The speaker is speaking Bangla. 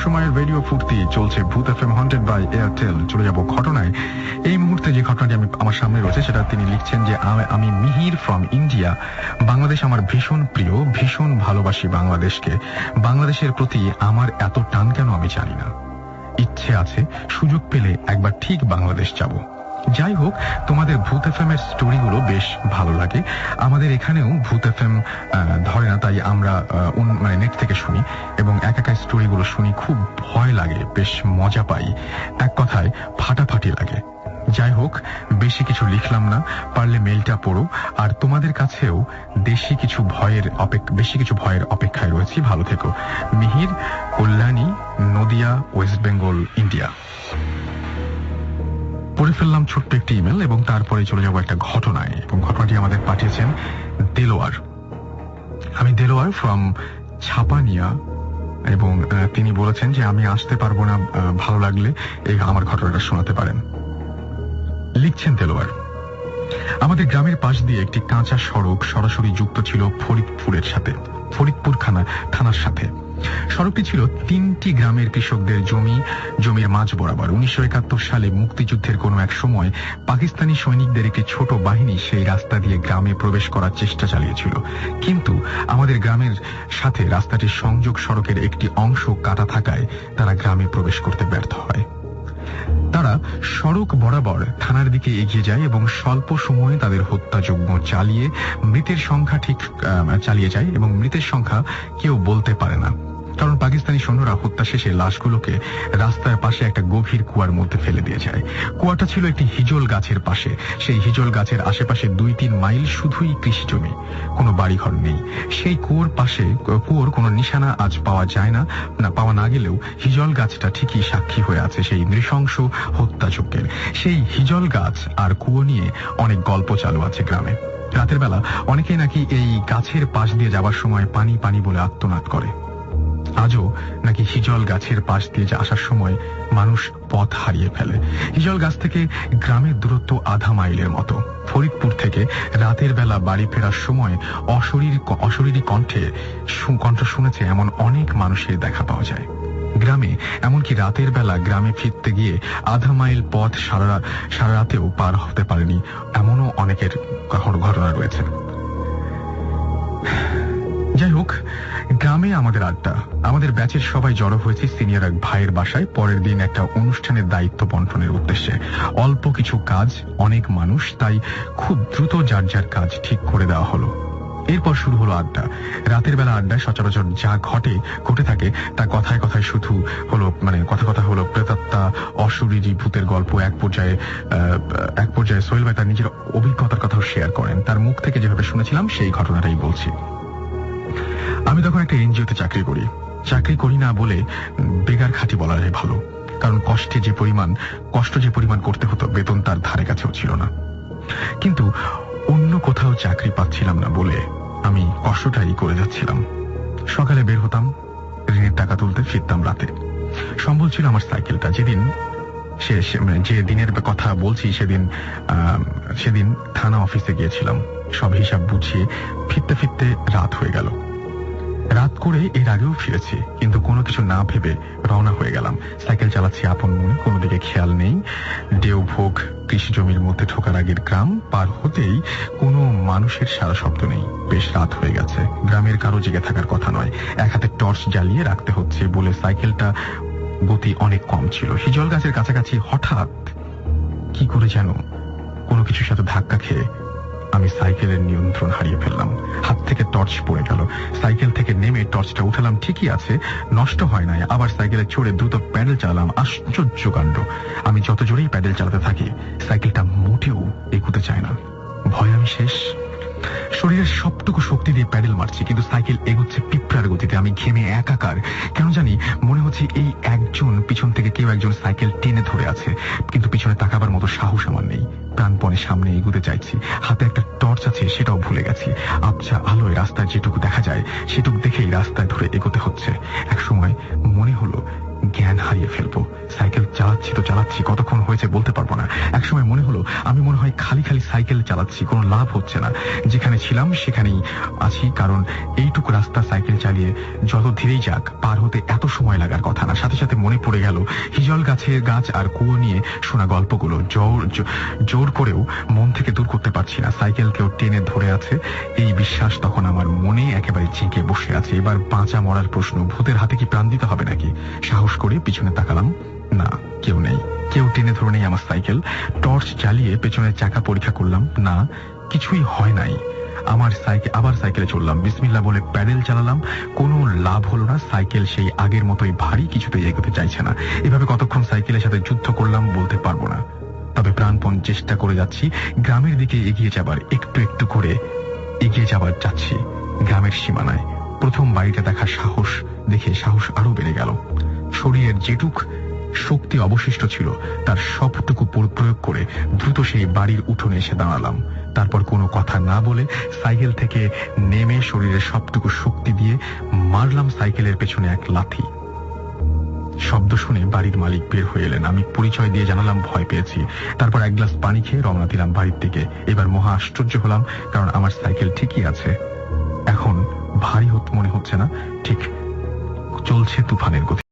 সবসময়ের রেডিও ফুর্তি চলছে ভূত এফএম হন্টেড বাই এয়ারটেল। চলে যাব ঘটনায়। এই মুহূর্তে যে ঘটনাটি আমার সামনে রয়েছে সেটা তিনি লিখছেন যে আমি মিহির ফ্রম ইন্ডিয়া। বাংলাদেশ আমার ভীষণ প্রিয়, ভীষণ ভালোবাসি বাংলাদেশকে। বাংলাদেশের প্রতি আমার এত টান কেন আমি জানি না। ইচ্ছে আছে সুযোগ পেলে একবার ঠিক বাংলাদেশ যাব। যাই হোক, তোমাদের ভূত এফএম এর স্টোরিগুলো বেশ ভালো লাগে। আমাদের এখানেও ভূত এফএম ধরে না, তাই আমরা নেট থেকে শুনি এবং একা স্টোরিগুলো শুনি। খুব ভয় লাগে, বেশ মজা পাই, এক কথায় ফাটাফাটি লাগে। যাই হোক, বেশি কিছু লিখলাম না, পারলে মেলটা পড়ো। আর তোমাদের কাছেও বেশি কিছু ভয়ের অপেক্ষায় রয়েছি। ভালো থেকো। Mihir, Kalyani, Nadia, West Bengal, India. পড়ে ফেললাম ছোট্ট একটি ইমেল এবং তারপরে চলে যাব একটা ঘটনায়, এবং ঘটনাটি আমাদের পাঠিয়েছেন দেলোয়ার। আমি দেলোয়ার ফ্রম ছাপানিয়া, এবং তিনি বলেছেন যে আমি আসতে পারবো না, ভালো লাগলে এই আমার ঘটনাটা শোনাতে পারেন। লিখছেন দেলোয়ার, আমাদের গ্রামের পাশ দিয়ে একটি কাঁচা সড়ক সরাসরি যুক্ত ছিল ফরিদপুর থানার সাথে। সড়কটি ছিল 3টি গ্রামের কৃষকদের জমির মাঝ বরাবর। 1971 সালে মুক্তিযুদ্ধের কোনো এক সময় পাকিস্তানি সৈনিকদের একটি ছোট বাহিনী সেই রাস্তা দিয়ে গ্রামে প্রবেশ করার চেষ্টা চালিয়েছিল, কিন্তু আমাদের গ্রামের সাথে রাস্তাটির সংযোগ সড়কের একটি অংশ কাটা থাকায় তারা গ্রামে প্রবেশ করতে ব্যর্থ হয়। তারা সড়ক বরাবর থানার দিকে এগিয়ে যায় এবং স্বল্প সময়ে তাদের হত্যাযজ্ঞ চালিয়ে যায়, এবং মৃতের সংখ্যা কেউ বলতে পারে না, কারণ পাকিস্তানি সৈন্যরা হত্যা শেষে লাশগুলোকে রাস্তার পাশে একটা গভীর কুয়ার মধ্যে ফেলে দিয়ে যায়। কুয়াটা ছিল একটি হিজল গাছের পাশে। সেই হিজল গাছের আশেপাশে 2-3 মাইল শুধুই কৃষি জমি, কোনো বাড়িঘর নেই। সেই কুয়োর কোনো নিশানা আজ পাওয়া না গেলেও হিজল গাছটা ঠিকই সাক্ষী হয়ে আছে সেই নৃশংস হত্যাযজ্ঞের। সেই হিজল গাছ আর কুয়ো নিয়ে অনেক গল্প চালু আছে গ্রামে। রাতের বেলা অনেকেই নাকি এই গাছের পাশ দিয়ে যাবার সময় পানি পানি বলে আর্তনাদ করে। আজও নাকি হিজল গাছের পাশ দিয়ে আসার সময় মানুষ পথ হারিয়ে ফেলে। হিজল গাছ থেকে গ্রামের দূরত্ব আধা মাইলের মতো। ফরিদপুর থেকে রাতের বেলা বাড়ি ফেরার সময় অশরীরী কণ্ঠ শুনেছে এমন অনেক মানুষের দেখা পাওয়া যায় গ্রামে। এমনকি রাতের বেলা গ্রামে ফিরতে গিয়ে আধা মাইল পথ সারা রাতেও পার হতে পারেনি, এমনও অনেকের ঘটনা রয়েছে। যাই হোক, গ্রামে আমাদের আড্ডা। আমাদের ব্যাচের সবাই জড়ো হয়েছে সিনিয়র এক ভাইয়ের বাসায় পরের দিন একটা অনুষ্ঠানের দায়িত্ব বন্টনের উদ্দেশ্যে। অল্প কিছু কাজ, অনেক মানুষ, তাই খুব দ্রুত যার যার কাজ ঠিক করে দেওয়া হলো। এরপর শুরু হলো আড্ডা। রাতের বেলা আড্ডায় সচরাচর যা ঘটে থাকে তা কথায় কথায় শুধু হলো কথা হলো প্রেতাত্মা, অশরীরী ভূতের গল্প। এক পর্যায়ে সোহেল ভাই তার নিজের অভিজ্ঞতার কথাও শেয়ার করেন। তার মুখ থেকে যেভাবে শুনেছিলাম সেই ঘটনাটাই বলছি। আমি তখন একটা এনজিওতে চাকরি করি না বলে বেগার খাঁটি বলা যায় ভালো, কারণ কষ্ট যে পরিমাণ করতে হতো বেতন তার ধারে কাছেও ছিল না। কিন্তু অন্য কোথাও চাকরি পাচ্ছিলাম না বলে আমি কষ্টটাই করে যাচ্ছিলাম। সকালে বের হতাম ঋণের টাকা তুলতে, ফিরতাম রাতে। সম্বল ছিল আমার সাইকেলটা। যে দিনের কথা বলছি সেদিন থানা অফিসে গিয়েছিলাম। সব হিসাব বুঝিয়ে ফিরতে রাত হয়ে গেল। রাত করে এর আগেও ফিরেছি, কিন্তু কোনো কিছু না ভেবে রওনা হয়ে গেলাম। সাইকেল চালাচ্ছি আপন মনে, কোনো দিকে খেয়াল নেই। দেওভোগ কৃষি জমির মধ্যে ঢোকার আগের গ্রাম পার হতেই কোনো মানুষের সারা শব্দ নেই। বেশ রাত হয়ে গেছে, গ্রামের কারো জেগে থাকার কথা নয়। এক হাতে টর্চ জ্বালিয়ে রাখতে হচ্ছে বলে সাইকেলটা গতি অনেক কম ছিল। হিজল গাছের কাছাকাছি হঠাৎ কি করে যেন কোনো কিছুর সাথে ধাক্কা খেয়ে আমি সাইকেলের নিয়ন্ত্রণ হারিয়ে ফেললাম। হাত থেকে টর্চ পড়ে গেল। সাইকেল থেকে নেমে টর্চটা উঠালাম, ঠিকই আছে, নষ্ট হয় নাই। আবার সাইকেলে চড়ে দ্রুত প্যাডেল চালালাম। আশ্চর্য কাণ্ড, আমি যত জোরেই প্যাডেল চালাতে থাকি সাইকেলটা মোটেও এগুতে চায় না। ভয় আমি শেষ। শরীরের সবটুকু শক্তি দিয়ে প্যাডেল মারছি, কিন্তু সাইকেল এগোচ্ছে পিঁপড়ার গতিতে। আমি ঘেমে একাকার। কেন জানি মনে হচ্ছে এই পিছন থেকে কেউ একজন সাইকেল টেনে ধরে আছে, কিন্তু পিছনে তাকাবার মতো সাহস আমার নেই। প্রাণপণে সামনে এগুতে চাইছি। হাতে একটা টর্চ আছে, সেটাও ভুলে গেছি। আবছা আলোয় রাস্তায় যেটুকু দেখা যায় সেটুকু দেখেই রাস্তায় ধরে এগোতে হচ্ছে। এক সময় মনে হলো জ্ঞান হারিয়ে ফেলবো। সাইকেল চালাচ্ছি কতক্ষণ হয়েছে বলতে পারবো না। একসময় মনে হলো আমি মনে হয় খালি খালি সাইকেল চালাচ্ছি, কোনো লাভ হচ্ছে না। যেখানে ছিলাম সেখানেই আছি, কারণ এইটুকু রাস্তা সাইকেল চালিয়ে যত ধীরেই যাক পার হতে এত সময় লাগার কথা না। সাথে সাথে মনে পড়ে গেল হিজল গাছ আর কুয়ো নিয়ে শোনা গল্পগুলো। জোর করেও মন থেকে দূর করতে পারছি না। সাইকেল কেউ টেনে ধরে আছে, এই বিশ্বাস তখন আমার মনে একেবারে চেঁকে বসে আছে। এবার বাঁচা মরার প্রশ্ন, ভূতের হাতে কি প্রাণ দিতে হবে নাকি? সাহস করে পিছনে তাকালাম, না, কেউ নেই। কেউ টেনে ধরে নেই আমার সাইকেল। টর্চ জ্বালিয়ে পেছনের চাকা পরীক্ষা করলাম, না, কিছুই হয় নাই। আবার সাইকেলে চললাম, বিসমিল্লাহ বলে প্যাডেল চালালাম। কোনো লাভ হলো না। সাইকেল সেই আগের মতোই ভারী, কিছুতেই এগোতে চাইছে না। এভাবে কতক্ষণ সাইকেলের সাথে যুদ্ধ করলাম বলতে পারবো না, তবে প্রাণপণ চেষ্টা করে যাচ্ছি। গ্রামের দিকে এগিয়ে যাবার, একটু একটু করে এগিয়ে যাবার যাচ্ছি। গ্রামের সীমানায় প্রথম বাড়িটা দেখার সাহস আরো বেড়ে গেল। শরীরের যেটুক শক্তি অবশিষ্ট ছিল তার সবটুকু প্রয়োগ করে দ্রুত সেই বাড়ির উঠোনে এসে দাঁড়ালাম। তারপর কোনো কথা না বলে সাইকেল থেকে নেমে শরীরের সবটুকু শক্তি দিয়ে মারলাম সাইকেলের পেছনে এক লাথি। শব্দ শুনে বাড়ির মালিক বের হয়ে এলেন। আমি পরিচয় দিয়ে জানালাম ভয় পেয়েছি। তারপর এক গ্লাস পানি খেয়ে রওনা দিলাম বাড়ির দিকে। এবার মহা আশ্চর্য হলাম, কারণ আমার সাইকেল ঠিকই আছে। এখন ভারী মনে হচ্ছে না, ঠিক চলছে তুফানের গতি।